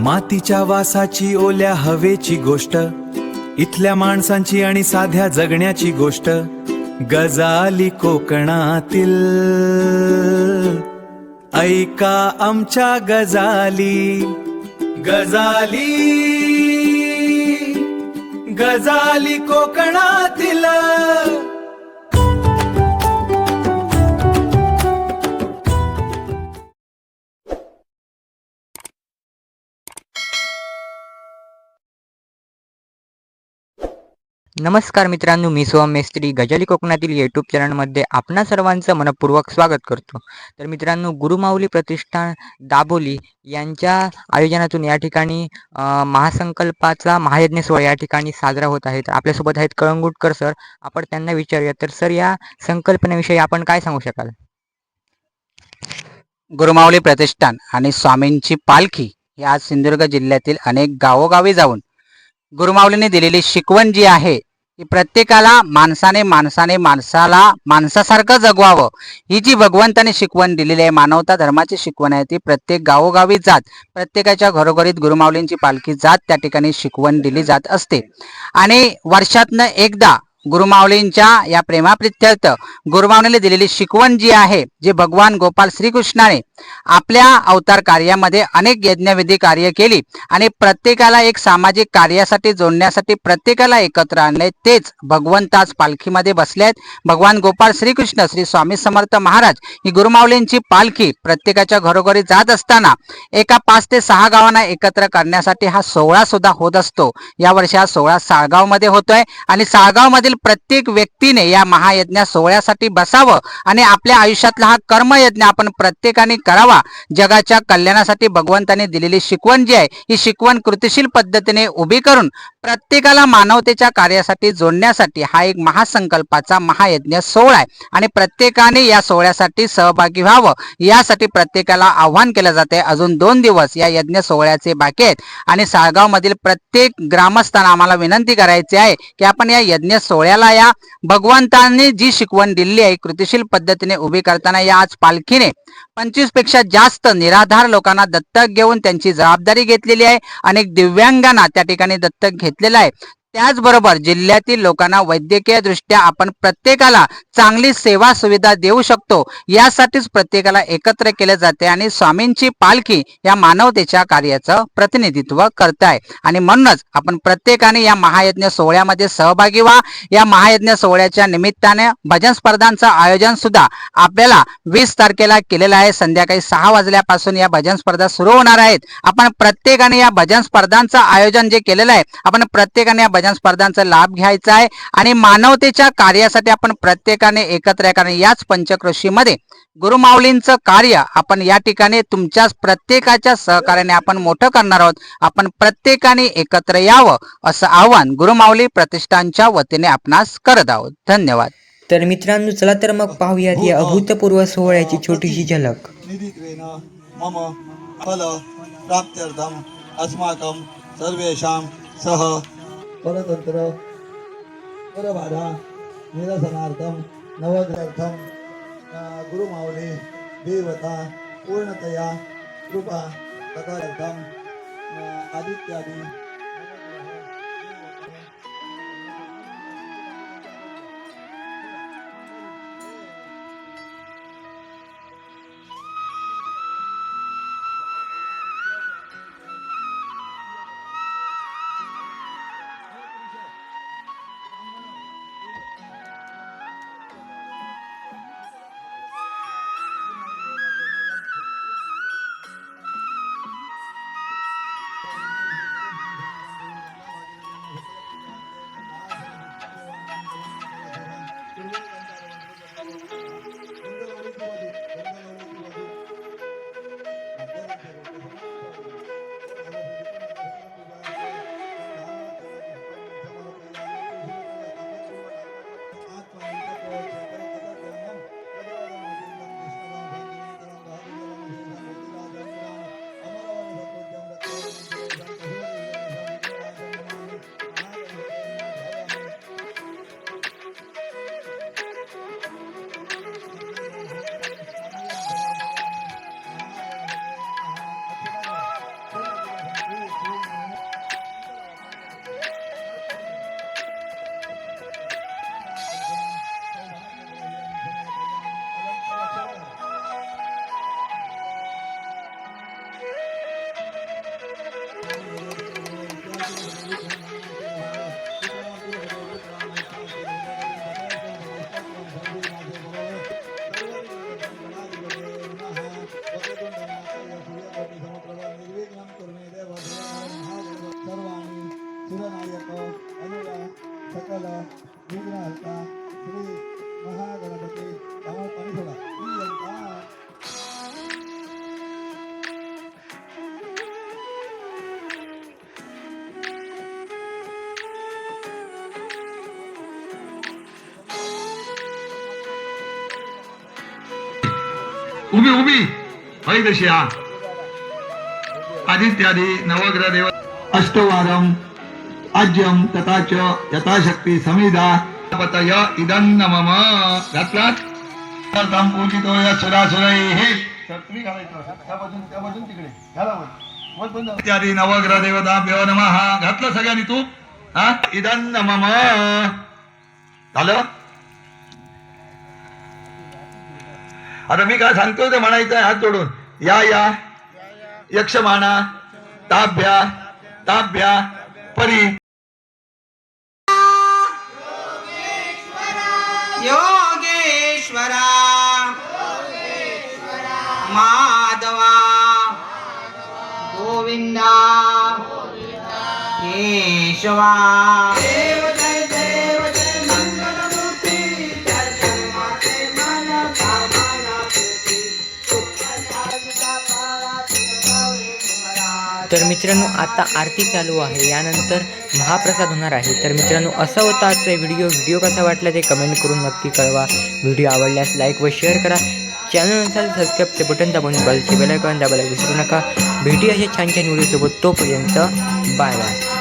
मातीच्या वासाची ओल्या हवेची गोष्ट, इथल्या माणसांची आणि साध्या जगण्याची गोष्ट, गजाली कोकणातील. ऐका आमच्या गजाली, गजाली, गजाली कोकणातील. नमस्कार मित्रांनो, मी सोहम मेस्त्री गजाली कोकणातील यूट्यूब चॅनलमध्ये आपणा सर्वांचं मनपूर्वक स्वागत करतो. तर मित्रांनो, गुरुमाऊली प्रतिष्ठान दाबोली यांच्या आयोजनातून या ठिकाणी महासंकल्पाचा महायज्ञ सोहळा या ठिकाणी साजरा होत आहे. तर आपल्यासोबत आहेत कळंगुटकर सर. आपण त्यांना विचारूया. तर सर, या संकल्पनेविषयी आपण काय सांगू शकाल? गुरुमाऊली प्रतिष्ठान आणि स्वामींची पालखी ही आज सिंधुदुर्ग जिल्ह्यातील अनेक गावोगावी जाऊन गुरुमाऊलीने दिलेली शिकवण जी आहे ती प्रत्येकाला माणसाला माणसासारखं जगवावं, ही जी भगवंताने शिकवण दिलेली आहे, मानवता धर्माची शिकवण आहे, ती प्रत्येक गावोगावी जात प्रत्येकाच्या घरोघरीत गुरुमाऊलींची पालखी जात त्या ठिकाणी शिकवण दिली जात असते. आणि वर्षातनं एकदा गुरुमाऊलींच्या या प्रेमाप्रित्यर्थ गुरुमाऊलीने दिलेली शिकवण जी आहे, जे भगवान गोपाल श्रीकृष्णाने आपल्या अवतार कार्यामध्ये अनेक यज्ञविधी कार्य केली आणि प्रत्येकाला एक सामाजिक कार्यासाठी जोडण्यासाठी प्रत्येकाला एकत्र आणले, तेच भगवंत आज पालखीमध्ये बसले आहेत. भगवान गोपाल श्रीकृष्ण श्री स्वामी समर्थ महाराज ही गुरुमाऊलींची पालखी प्रत्येकाच्या घरोघरी जात असताना एका 5 ते 6 गावांना एकत्र करण्यासाठी हा सोहळा सुद्धा होत असतो. यावर्षी हा सोहळा साळगावमध्ये होतोय आणि साळगावमधील प्रत्येक व्यक्तीने या महायज्ञ सोहळ्यासाठी बसावं आणि आपल्या आयुष्यातला हा कर्मयज्ञ आपण प्रत्येकाने करावा. जगाच्या कल्याणासाठी भगवंताने दिलेली शिकवण जी आहे, ही शिकवण कृतिशील पद्धतीने उभी करून प्रत्येकाला मानवतेच्या कार्यासाठी जोडण्यासाठी हा एक महासंकल्पाचा महायज्ञ सोहळा आहे आणि प्रत्येकाने या सोहळ्यासाठी सहभागी व्हावं, यासाठी प्रत्येकाला आव्हान केलं जाते. अजून 2 दिवस या यज्ञ सोहळ्याचे बाकी आहेत आणि साळगाव मधील प्रत्येक ग्रामस्थांना आम्हाला विनंती करायची आहे की आपण या यज्ञ सोहळ्याला या भगवंतांनी जी शिकवण दिली आहे कृतिशील पद्धतीने उभी करताना या आज पालखीने 25 पेक्षा जास्त निराधार लोकांना दत्तक घेऊन त्यांची जबाबदारी घेतलेली आहे. अनेक दिव्यांगांना त्या ठिकाणी दत्तक घेतलेलं आहे. त्याचबरोबर जिल्ह्यातील लोकांना वैद्यकीय दृष्ट्या आपण प्रत्येकाला चांगली सेवा सुविधा देऊ शकतो, यासाठीच प्रत्येकाला एकत्र केले जाते आणि स्वामींची पालखी या मानवतेच्या कार्याचं प्रतिनिधित्व करत आहे. आणि म्हणूनच आपण प्रत्येकाने या महायज्ञ सोहळ्यामध्ये सहभागी व्हा. या महायज्ञ सोहळ्याच्या निमित्ताने भजन स्पर्धांचं आयोजन सुद्धा आपल्याला 20 तारखेला केलेलं आहे. संध्याकाळी 6 वाजल्यापासून या भजन स्पर्धा सुरू होणार आहेत. आपण प्रत्येकाने या भजन स्पर्धांचं आयोजन जे केलेलं आहे, आपण प्रत्येकाने या भजन स्पर्धांचा लाभ घ्यायचा आहे आणि मानवतेच्या कार्यासाठी आपण प्रत्येकाने एकत्र कारण याच पंचक्रोशीमध्ये गुरुमाऊलींचं कार्य आपण या ठिकाणी तुमच्या प्रत्येकाच्या सहकार्याने आपण मोठं करणार आहोत. आपण प्रत्येकाने एकत्र यावं असं आवाहन गुरुमाऊली प्रतिष्ठानच्या वतीने आपणास करत आहोत. धन्यवाद. तर मित्रांनो, चला तर मग पाहूयात या अभूतपूर्व सोहळ्याची छोटीशी झलक. मम फल प्राप्त्यर्थम अस्माकं सर्वेषां सह परतंत्र परबाधा निरसनार्थम नवग्रथम गुरुमाऊली देवता पूर्णतया कृपा तथार्थम आदित्यादि उभी उभी हय तशी हा आदित्यादि नवग्रह देव अष्टवारम आज्यम तथा च यथाशक्ती समिधा पतय इदन्न मम घातलात तम पूजितो सुरासुरैः छत्री घालायचं त्या बाजून तिकडे घाला वर इत्यादी नवग्रह देवताभ्यो नमः घातलं सगळ्यांनी तू हा इदन्न मम झालं. आता मी काय सांगतोय ते म्हणायचं हात जोडून या या यक्षमाणा ताभ्या ताभ्या परी योगेश्वरा माधवा गोविंदा केशवा देव जय देव जय मंगलमूर्ती दर्शन माते मन कामना पूर्ती. तर मित्रांनो आता आरती चालू आहे, यानंतर महाप्रसाद होणार आहे. तर मित्रांनो असा होता आजचा व्हिडिओ कसा वाटला ते कमेंट करून नक्की कळवा. व्हिडिओ आवडल्यास लाईक व शेअर करा. चॅनल नसेल सबस्क्राईबचे बटन दाबून बेल आयकॉन दाबायला विसरू नका. भेटूया अशा छान छान व्हिडिओसोबत. तोपर्यंत बाय बाय.